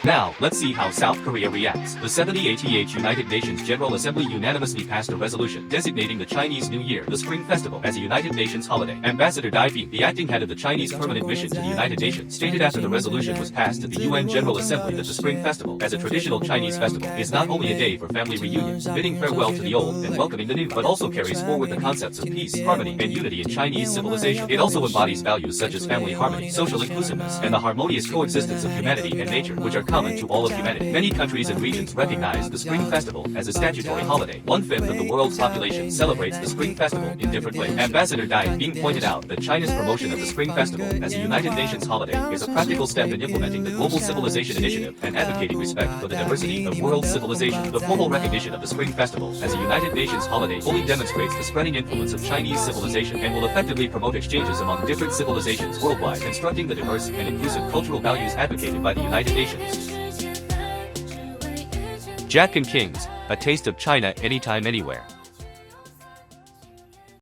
Now, let's see how South Korea reacts. The 78th United Nations General Assembly unanimously passed a resolution designating the Chinese New Year, the Spring Festival, as a United Nations holiday. Ambassador Dai Bing, the acting head of the Chinese permanent mission to the United Nations, stated after the resolution was passed at the UN General Assembly that the Spring Festival, as a traditional Chinese festival, is not only a day for family reunions, bidding farewell to the old and welcoming the new, but also carries forward the concepts of peace, harmony, and unity in Chinese civilization. It also embodies values such as family harmony, social inclusiveness, and the harmonious coexistence of humanity and nature, which are common to all of humanity. Many countries and regions recognize the Spring Festival as a statutory holiday. 1/5 of the world's population celebrates the Spring Festival in different ways. Ambassador Dai Bing pointed out that China's promotion of the Spring Festival as a United Nations holiday is a practical step in implementing the Global Civilization Initiative and advocating respect for the diversity of world civilization. The formal recognition of the Spring Festival as a United Nations holiday fully demonstrates the spreading influence of Chinese civilization and will effectively promote exchanges among different civilizations worldwide, constructing the diverse and inclusive cultural values advocated by the United Nations. Jack and Kings, a taste of China anytime, anywhere.